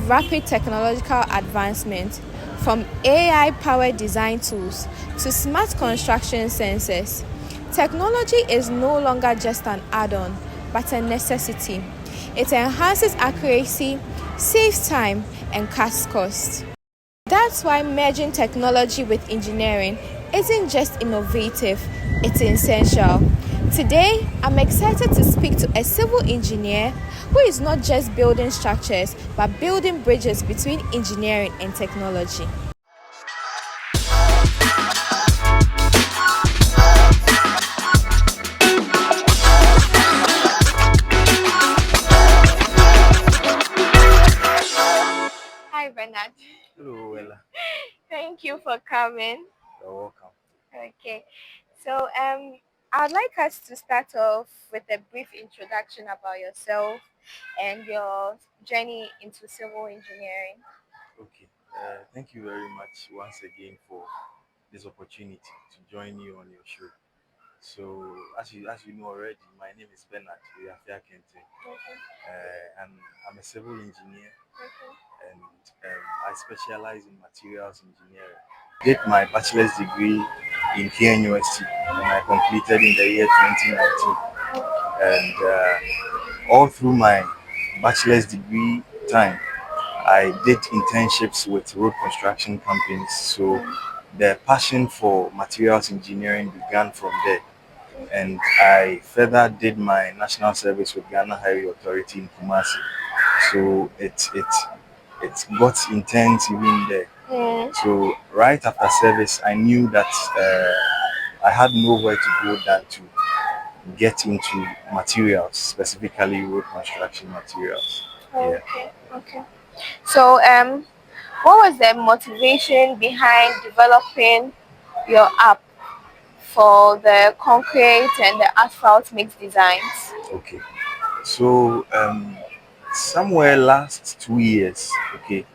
rapid technological advancement, from AI-powered design tools to smart construction sensors. Technology is no longer just an add-on, but a necessity. It enhances accuracy, saves time, and cuts costs. That's why merging technology with engineering isn't just innovative, it's essential. Today, I'm excited to speak to a civil engineer who is not just building structures, but building bridges between engineering and technology. Hi, Bernard. Hello, Ella. Thank you for coming. You're welcome. Okay, so I'd like us to start off with a brief introduction about yourself and your journey into civil engineering. Okay. Thank you very much once again for this opportunity to join you on your show. So, as you know already, my name is Bernard Wiafe Akenteng, Okay. and I'm a civil engineer, Okay. and I specialize in materials engineering. Did my bachelor's degree in KNUST, and I completed in the year 2019. And all through my bachelor's degree time, I did internships with road construction companies. So the passion for materials engineering began from there. And I further did my national service with Ghana Highway Authority in Kumasi. So it got intense even there. Mm. So right after service, I knew that I had nowhere to go than to get into materials, specifically road construction materials. Yeah. Okay. Okay. So what was the motivation behind developing your app for the concrete and the asphalt mix designs? Okay. So somewhere last 2 years, okay,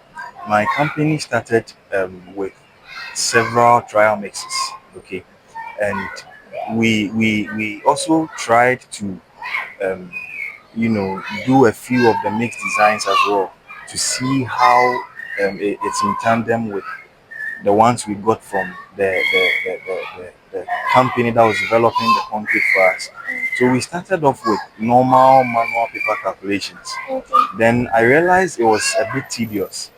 my company started with several trial mixes, okay, and we also tried to um, do a few of the mix designs as well to see how it's in tandem with the ones we got from the company that was developing the concrete for us. So we started off with normal manual paper calculations. Then I realized it was a bit tedious.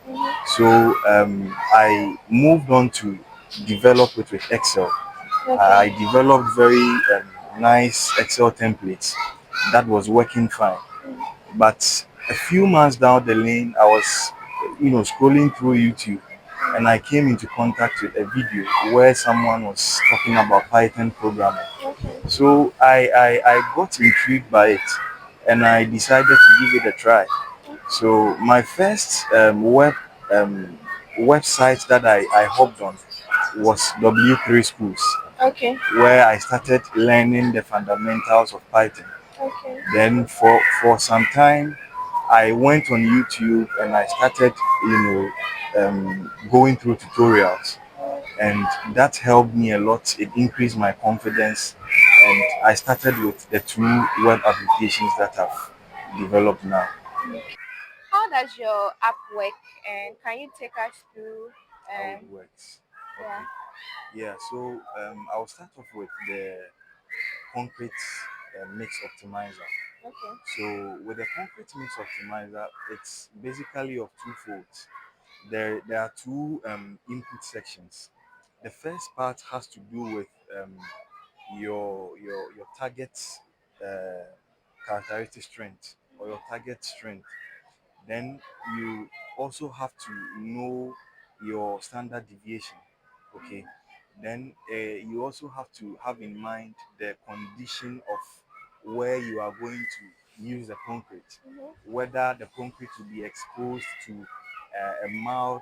So I moved on to develop it with Excel. I developed very nice Excel templates that was working fine. But a few months down the lane, I was, scrolling through YouTube, and I came into contact with a video where someone was talking about Python programming. So I got intrigued by it, and I decided to give it a try. So my first um, website that I hopped on was W3 Schools, Okay. where I started learning the fundamentals of Python. Okay. Then for some time, I went on YouTube and I started, going through tutorials, and that helped me a lot. It increased my confidence, and I started with the two web applications that I've developed now. How does your app work, and can you take us through? How it works. Yeah. Okay. Yeah. So I'll start off with the concrete mix optimizer. Okay. So with the concrete mix optimizer, it's basically of two folds. There are two input sections. The first part has to do with your target uh, characteristic strength or your target strength. Then you also have to know your standard deviation. Okay. Then you also have to have in mind the condition of where you are going to use the concrete, whether the concrete will be exposed to a mild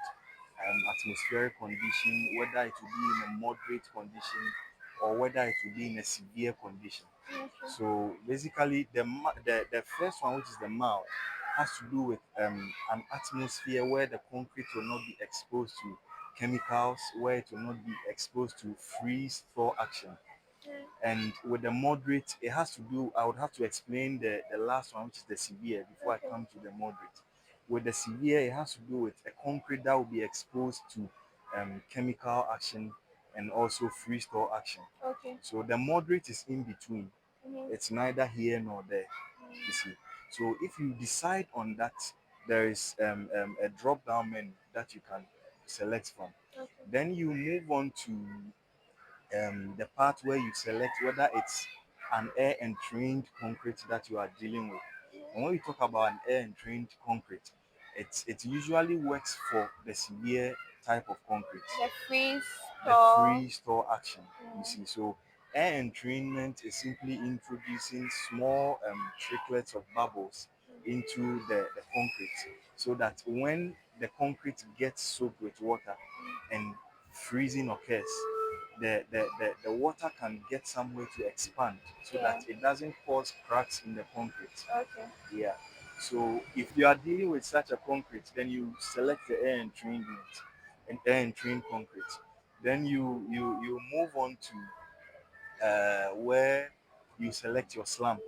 atmospheric condition, whether it will be in a moderate condition, or whether it will be in a severe condition. So basically, the first one, which is the mild, has to do with an atmosphere where the concrete will not be exposed to chemicals, where it will not be exposed to freeze thaw action. And with the moderate, I would have to explain the last one, which is the severe, before I come to the moderate. with the severe, it has to do with a concrete that will be exposed to chemical action and also freeze-thaw action. Okay. So the moderate is in between. Mm-hmm. It's neither here nor there. You see. So if you decide on that, there is a drop-down menu that you can select from. Okay. Then you move on to the part where you select whether it's an air entrained concrete that you are dealing with. And when we talk about an air entrained concrete, it usually works for the severe type of concrete, The freeze the thaw. freeze thaw action. You see, so air entrainment is simply introducing small tricklets of bubbles into the concrete so that when the concrete gets soaked with water and freezing occurs, the water can get somewhere to expand so Yeah. that it doesn't cause cracks in the concrete. Okay. Yeah. So if you are dealing with such a concrete, then you select the air entrainment and air entrained concrete. Then you move on to where you select your slump.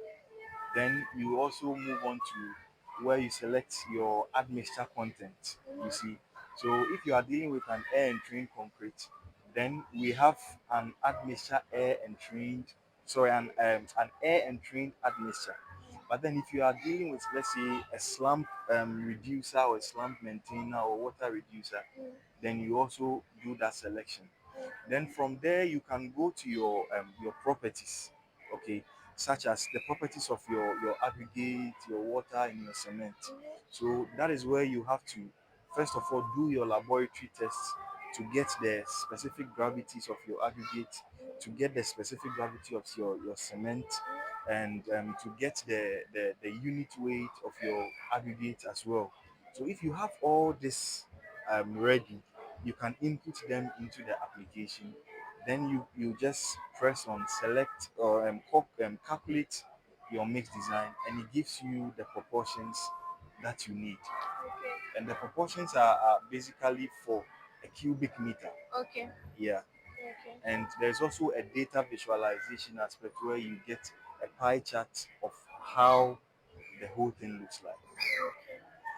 Then you also move on to where you select your admixture content. You see, so if you are dealing with an air entrained concrete, then we have an admixture air entrained, sorry, an air entrained admixture. But then if you are dealing with, let's say, a slump reducer or a slump maintainer or water reducer, then you also do that selection. Then from there you can go to your properties, okay, such as the properties of your aggregate, your water, and your cement. So that is where you have to first of all do your laboratory tests to get the specific gravities of your aggregate, to get the specific gravity of your cement, and to get the unit weight of your aggregate as well. So if you have all this ready, you can input them into the application. Then you just press on select or calculate your mix design, and it gives you the proportions that you need. And the proportions are basically for a cubic meter. Okay. Yeah. Okay. And there's also a data visualization aspect where you get a pie chart of how the whole thing looks like.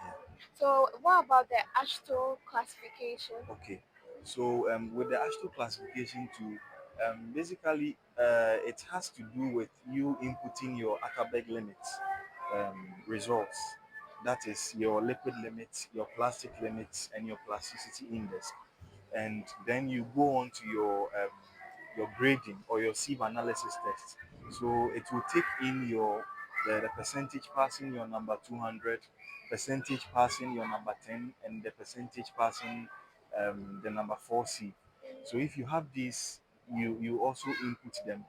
Yeah. So what about the AASHTO classification? Okay. So with the AASHTO classification too, basically it has to do with you inputting your Ackerberg limits results. That is your liquid limits, your plastic limits, and your plasticity index. And then you go on to your grading or your sieve analysis test. So it will take in the percentage passing your number 200, percentage passing your number 10, and the percentage passing the number 4 sieve. So if you have these, you also input them.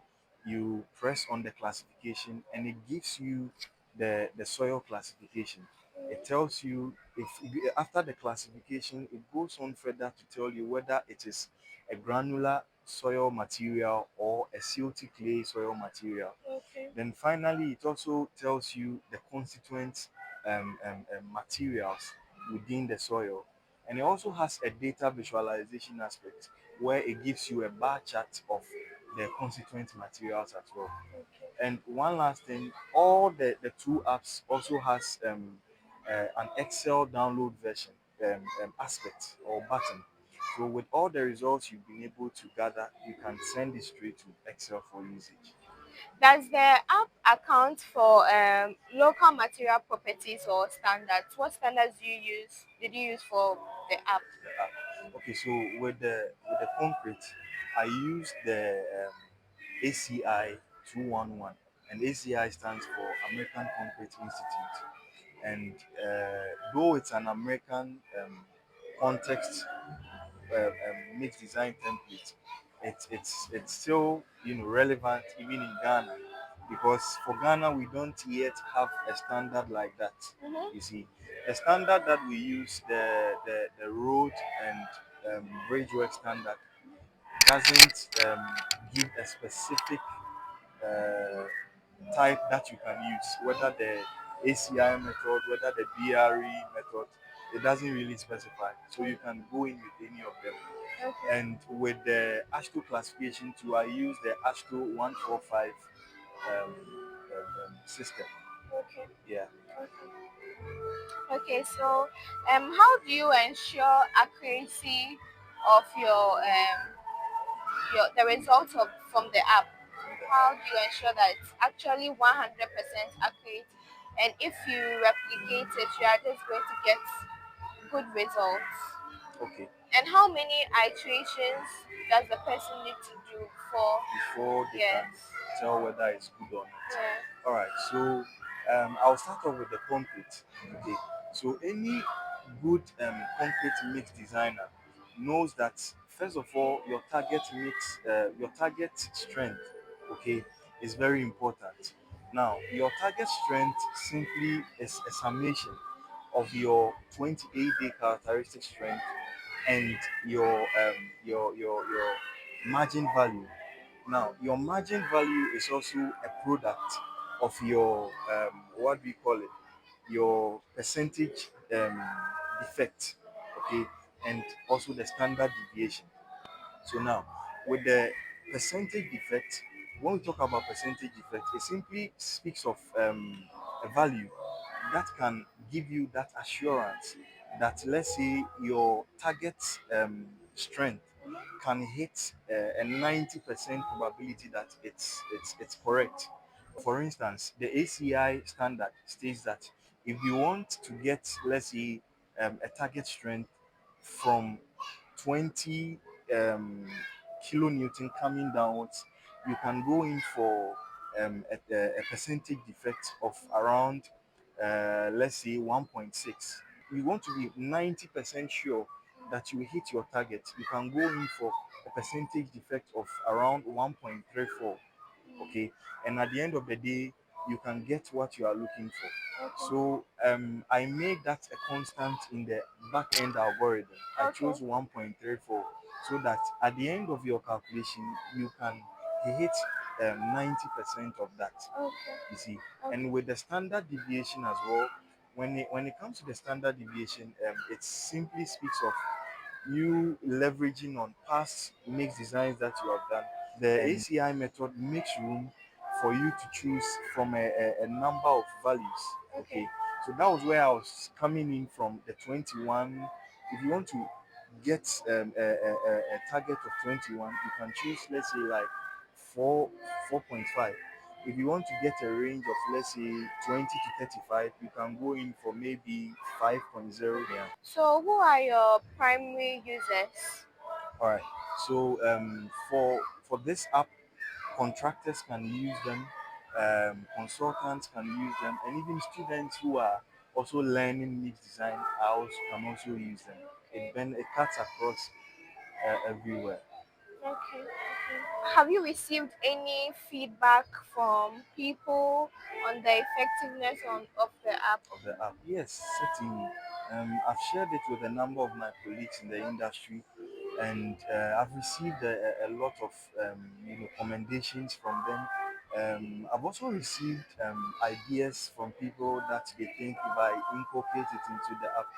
You press on the classification, and it gives you the soil classification. It tells you if after the classification, it goes on further to tell you whether it is a granular soil material or a silty clay soil material. Okay. Then finally, it also tells you the constituent materials within the soil. And it also has a data visualization aspect where it gives you a bar chart of the constituent materials as well. And one last thing, all the two apps also has an Excel download version aspect or button. So with all the results you've been able to gather, you can send it straight to Excel for usage. Does the app account for local material properties or standards? What standards did you use for the app? Okay, so with the concrete, I use the ACI 211, and ACI stands for American Concrete Institute. And though it's an American context mixed design template, it's still relevant even in Ghana, because for Ghana we don't yet have a standard like that. You see, the standard that we use, the road and bridge work standard, doesn't give a specific uh, type that you can use, whether the ACI method, whether the BRE method, it doesn't really specify. So you can go in with any of them. Okay. And with the AASHTO classification too, I use the AASHTO 145 system. Okay. Yeah. Okay, so how do you ensure accuracy of your the results of from the app? How do you ensure that it's actually 100% accurate? And if you replicate it, you are just going to get good results. Okay. And how many iterations does the person need to do for? Before they can Yes. tell whether it's good or not. Yeah. All right. So I'll start off with the concrete. Okay. So any good concrete mix designer knows that first of all your target strength, okay, is very important. Now your target strength simply is a summation of your 28-day characteristic strength and your margin value. Now, your margin value is also a product of your what we call it, your percentage defect, okay, and also the standard deviation. So now, with the percentage defect, when we talk about percentage defect, it simply speaks of a value that can give you that assurance that, let's say, your target strength can hit a 90% probability that it's correct. For instance, the ACI standard states that if you want to get, let's say, a target strength from 20 um, kilonewton coming downwards, you can go in for a percentage defect of around, let's say, 1.6. You want to be 90% sure that you will hit your target, you can go in for a percentage defect of around 1.34. Okay, and at the end of the day you can get what you are looking for. So I made that a constant in the back end algorithm. I chose 1.34 so that at the end of your calculation you can hit 90% of that. You see, and with the standard deviation as well, when it comes to the standard deviation, it simply speaks of you leveraging on past mix designs that you have done. The ACI method makes room for you to choose from a number of values. Okay, so that was where I was coming in from the 21. If you want to get a target of 21, you can choose, let's say, like 4.5. If you want to get a range of, let's say, 20 to 35, you can go in for maybe 5.0. Yeah. So who are your primary users? All right. So for this app, contractors can use them, consultants can use them, and even students who are also learning mix design can also use them. It cuts across everywhere. Okay. Have you received any feedback from people on the effectiveness of the app? Of the app. Yes, certainly. I've shared it with a number of my colleagues in the industry, and I've received a lot of commendations from them. I've also received ideas from people that they think if I incorporate it into the app,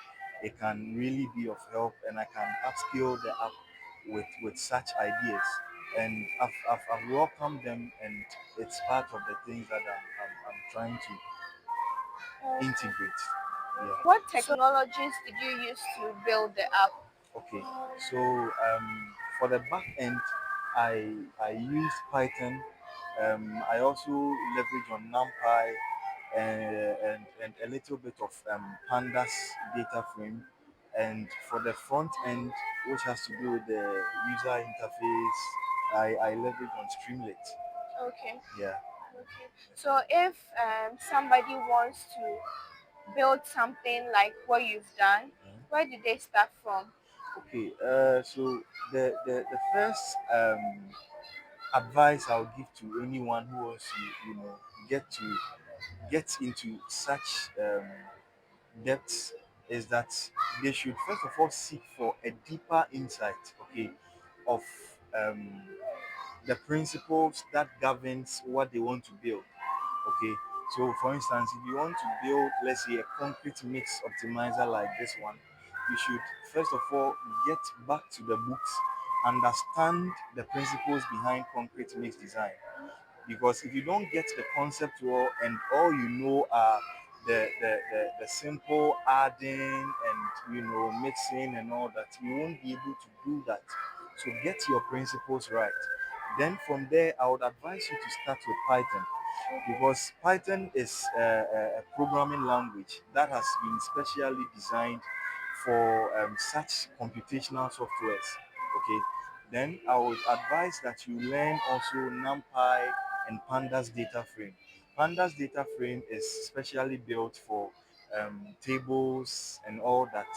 it can really be of help, and I can upskill the app with such ideas. And I've welcomed them, and it's part of the things that I'm trying to integrate. Yeah. What technologies did you use to build the app? Okay. So for the back end, I used Python. I also leverage on NumPy and a little bit of Pandas data frame. And for the front end, which has to do with the user interface, I leverage on Streamlit. Okay. Yeah. So if somebody wants to build something like what you've done, where did they start from? Okay. So the first advice I'll give to anyone who wants to, get to get into such depths is that they should first of all seek for a deeper insight, okay, of the principles that governs what they want to build. Okay, so for instance, if you want to build, let's say, a concrete mix optimizer like this one, you should first of all get back to the books, understand the principles behind concrete mix design. Because if you don't get the concept well and all you know are the simple adding and mixing and all that, you won't be able to do that. So get your principles right. Then from there, I would advise you to start with Python, because Python is a programming language that has been specially designed for such computational softwares. Okay, then I would advise that you learn also NumPy and Pandas data frame. Pandas data frame is specially built for tables and all that.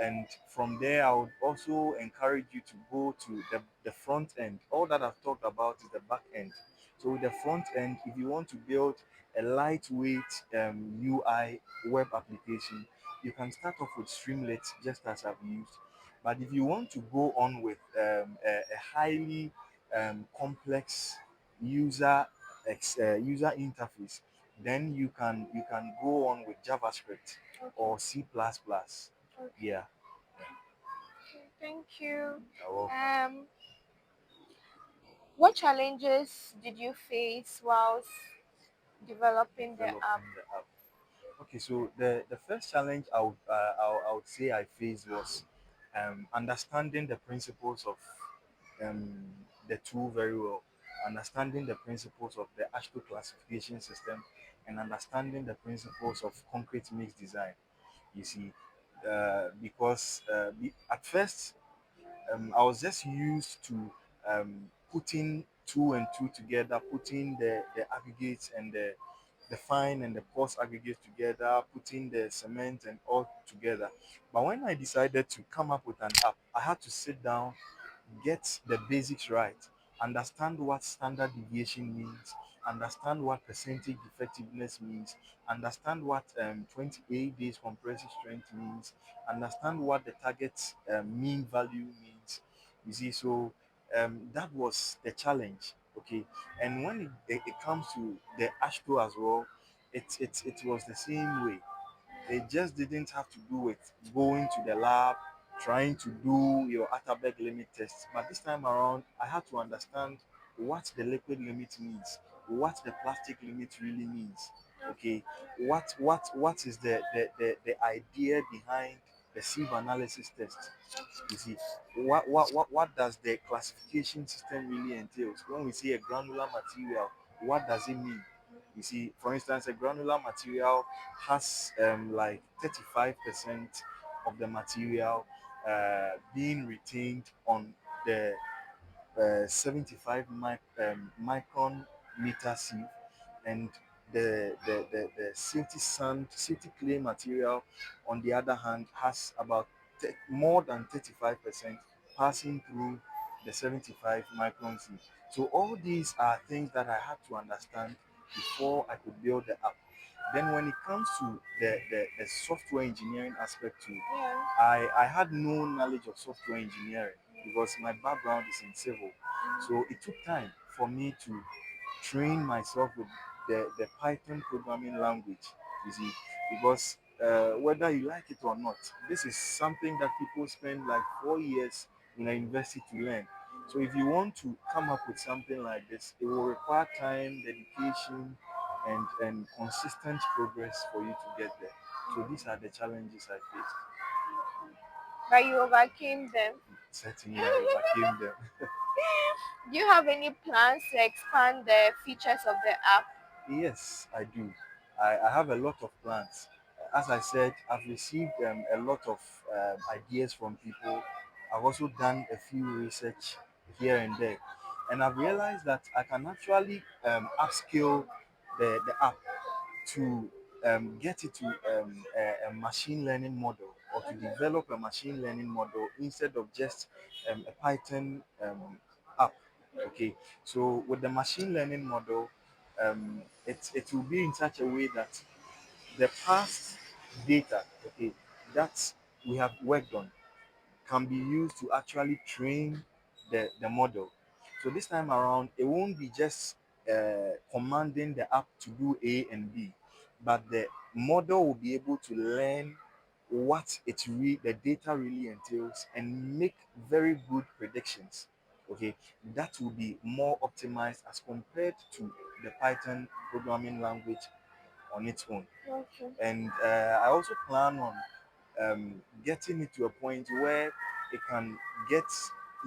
And from there, I would also encourage you to go to the front end. All that I've talked about is the back end. So with the front end, if you want to build a lightweight UI web application, you can start off with Streamlit, just as I've used. But if you want to go on with a highly complex user interface, then you can go on with JavaScript or C++. Yeah, Okay, thank you. you're welcome. What challenges did you face whilst developing the app? Developing the app. Okay, so the first challenge I would say I faced was understanding the principles of the tool very well, understanding the principles of the AASHTO classification system, and understanding the principles of concrete mix design. You see, because at first I was just used to putting two and two together, putting the aggregates and the fine and the coarse aggregates together, putting the cement and all together. But when I decided to come up with an app, I had to sit down, get the basics right, understand what standard deviation means, understand what percentage effectiveness means, understand what 28 days compressive strength means, understand what the target mean value means. You see, so that was the challenge. Okay, and when it comes to the AASHTO as well, it was the same way. It just didn't have to do with going to the lab, trying to do your Atterberg limit test. But this time around, I had to understand what the liquid limit means, what the plastic limit really means. Okay, what is the idea behind the sieve analysis test? You see, what does the classification system really entails? When we say a granular material, what does it mean? You see, for instance, a granular material has like 35% of the material being retained on the 75 micron meter sieve, and the silty sand, silty clay material, on the other hand, has about more than 35% passing through the 75 micron sieve. So all these are things that I had to understand before I could build the app. Then when it comes to the software engineering aspect too, Yeah. I had no knowledge of software engineering because my background is in civil. So it took time for me to train myself with the Python programming language, you see, because whether you like it or not, this is something that people spend like 4 years in a university to learn. So if you want to come up with something like this, it will require time, dedication, and consistent progress for you to get there. So these are the challenges I faced. But you overcame them. Certainly, I overcame them. Do you have any plans to expand the features of the app? Yes, I do. I have a lot of plans. As I said, I've received a lot of ideas from people. I've also done a few research here and there. And I've realized that I can actually upskill the app to get it to a machine learning model, or to develop a machine learning model instead of just a Python app. Okay, so with the machine learning model, it will be in such a way that the past data, okay, that we have worked on can be used to actually train the model. So this time around, it won't be just commanding the app to do A and B, but the model will be able to learn what the data really entails and make very good predictions. okay, that will be more optimized as compared to the Python programming language on its own. Okay. And I also plan on getting it to a point where it can get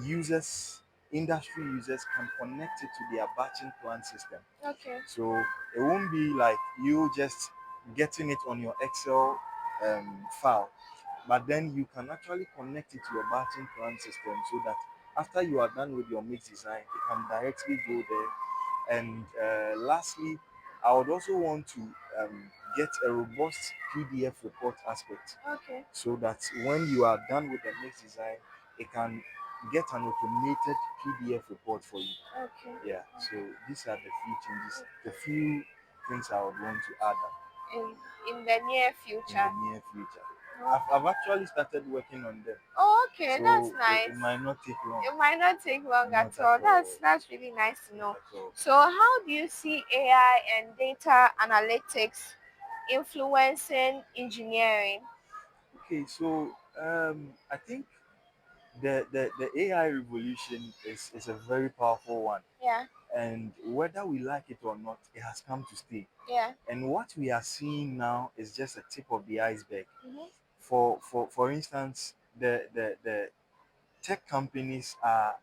users, industry users can connect it to their batching plan system. Okay. So it won't be like you just getting it on your Excel file, but then you can actually connect it to your batching plan system so that after you are done with your mix design, it can directly go there. And lastly, I would also want to get a robust PDF report aspect Okay. so that when you are done with the mix design, it can get an automated PDF report for you. Okay. Yeah, so these are the few changes, the few things I would want to add up In the near in future. the near future. Okay. I've actually started working on them, Oh, okay, that's so nice. it might not take long. It might not take long Not at at all. all. That's really nice to Not know. at all. So, how do you see AI and data analytics influencing engineering? Okay, so I think the AI revolution is a very powerful one. Yeah, And whether we like it or not, it has come to stay. yeah. And what we are seeing now is just a tip of the iceberg. Hmm. For instance, the tech companies are,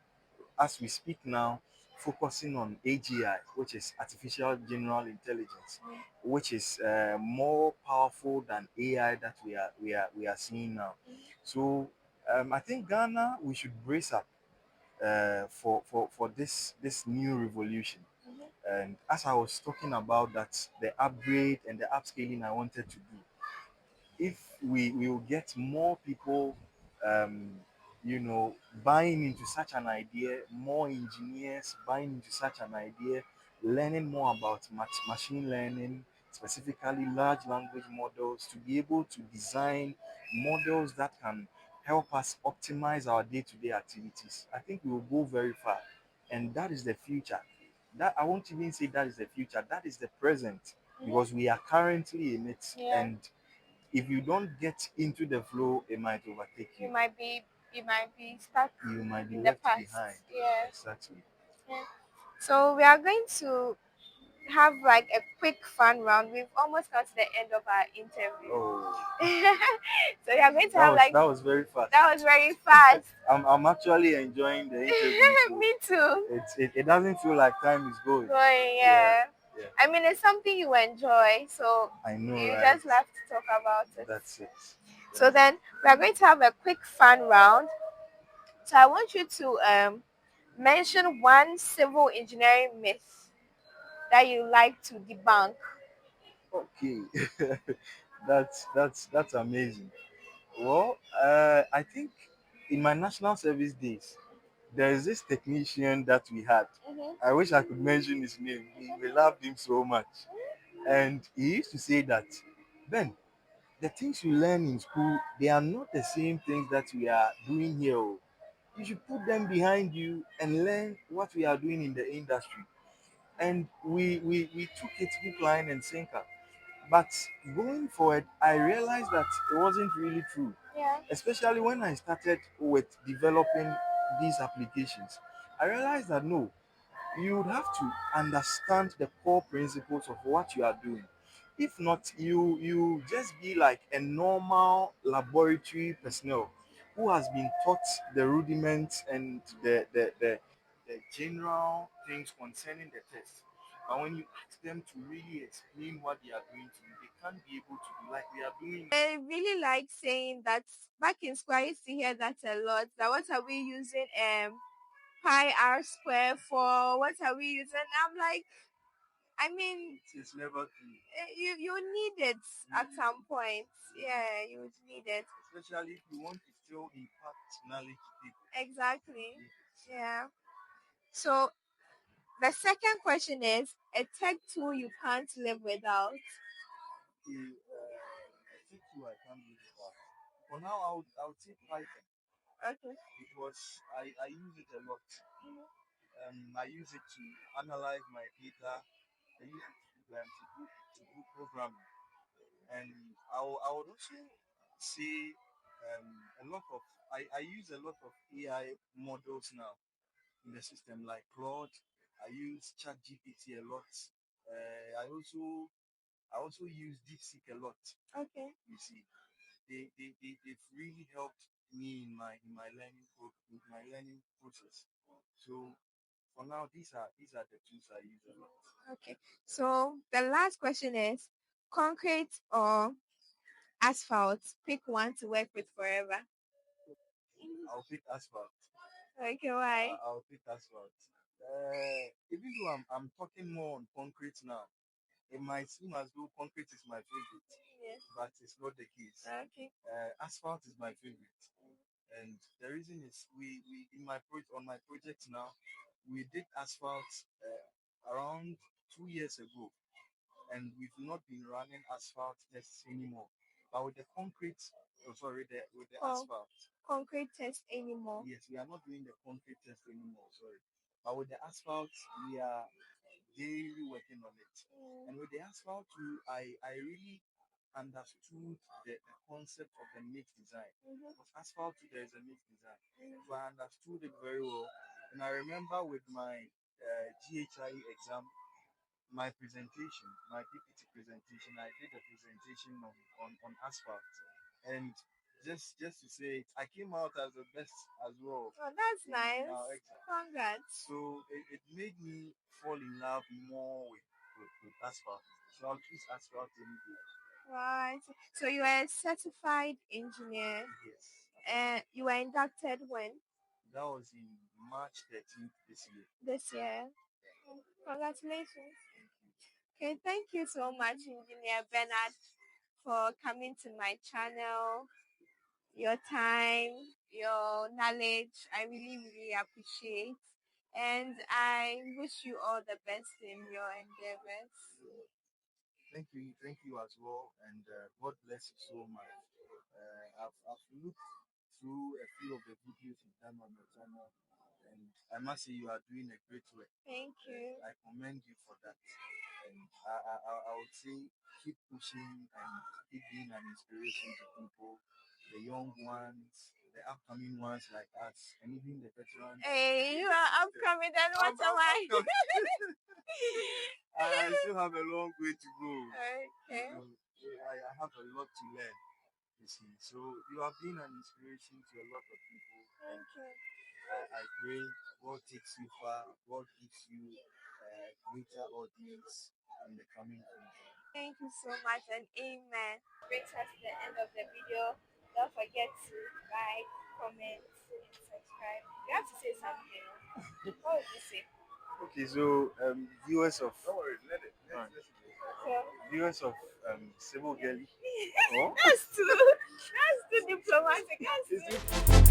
as we speak now, focusing on AGI, which is artificial general intelligence, which is more powerful than AI that we are seeing now. So I think Ghana, we should brace up for this new revolution. And as I was talking about that, the upgrade and the upscaling I wanted to do, if we will get more people um, buying into such an idea, more engineers buying into such an idea, learning more about machine learning, specifically large language models, to be able to design models that can help us optimize our day-to-day activities, I think we will go very far. And that is the future. That I won't even say that is the future, that is the present, because we are currently in it. Yeah. And if you don't get into the flow, it might overtake You you. might be you might be stuck You might be in the left past. behind. Yeah. Exactly. Yeah. So we are going to have like a quick fun round. We've almost got to the end of our interview. Oh, So we are going to that have was like that was very fast. that was very fast. I'm actually enjoying the interview. So Me too. it doesn't feel like time is going. Going, Yeah, yeah. yeah. I mean, it's something you enjoy, so I know, you right? just love to talk about it. That's it. So then we are going to have a quick fun round. So I want you to mention one civil engineering myth that you like to debunk. Okay. That's amazing. Well, I think in my national service days, there is this technician that we had. Hmm. I wish I could mention his name. We loved him so much. And he used to say that, Ben, the things you learn in school, they are not the same things that we are doing here. Oh. You should put them behind you and learn what we are doing in the industry. And we took it hook, line, and sinker. But going forward, I realized that it wasn't really true, Yeah. especially when I started with developing these applications. I realized that no, you would have to understand the core principles of what you are doing. If not, you just be like a normal laboratory personnel who has been taught the rudiments and the general things concerning the test. But when you ask them to really explain what they are doing to you, they can't be able to do like we are doing. I really like saying that back in school. I used to hear that a lot. That what are we using pi r square for? What are we using? I'm like, I mean, It's never true. you need it at some point. Yeah, you would need it. Especially if you want to still impact knowledge to people. Exactly. Yeah. So the second question is a tech tool you can't live without. Okay, I think you I can't live without. For now, I would say Python Okay. because I use it a lot. I use it to analyze my data. I use it to do programming, and I would also say a lot of I use a lot of AI models now in the system like Claude. I use ChatGPT a lot. I also use DeepSeek a lot. Okay. You see, they've really helped me in my learning process. So for now, these are the tools I use a lot. Okay. So the last question is concrete or asphalt? Pick one to work with forever. I'll pick asphalt. Okay, why? I'll pick asphalt. Even though I'm talking more on concrete now, it might seem as though concrete is my favorite, Yes. but it's not the case. Okay. Asphalt is my favorite, and the reason is we on my project now, we did asphalt around 2 years ago, and we've not been running asphalt tests anymore. But with the concrete, with the asphalt, Concrete test anymore. yes, we are not doing the concrete test anymore. Sorry, but with the asphalt, we are daily working on it. And with the asphalt too, I really understood the concept of the mix design. Because asphalt too, there is a mix design. So I understood it very well. And I remember with my GHIE exam, my presentation, my PPT presentation, I did a presentation on asphalt. And just to say it, I came out as the best as well. Oh, that's nice. Exactly. Congrats. So it made me fall in love more with asphalt. So I'll choose asphalt any day. Right. So you are a certified engineer. Yes. And you were inducted when? That was in March 13th this year. This year. Congratulations. Okay, thank you so much, Engineer Bernard, for coming to my channel. Your time, your knowledge, I really, really appreciate. And I wish you all the best in your endeavors. Thank you as well, and God bless you so much. I've looked through a few of the videos you've done on your channel, and I must say you are doing a great work. Thank you. I commend you for that, and I would say keep pushing and keep being an inspiration to people, the young ones, the upcoming ones like us, and even the veterans. Hey, you are upcoming, then what am I? I still have a long way to go. Okay. I have a lot to learn, you see. So you have been an inspiration to a lot of people. Thank you. I pray God takes you far. God gives you greater audience in the coming future. Thank you so much and amen. Brings us to the end of the video. Don't forget to like, comment, and subscribe. You have to say something. What would you say? Okay, so viewers of don't worry, viewers of Civil Girlie. That's too diplomatic. That's too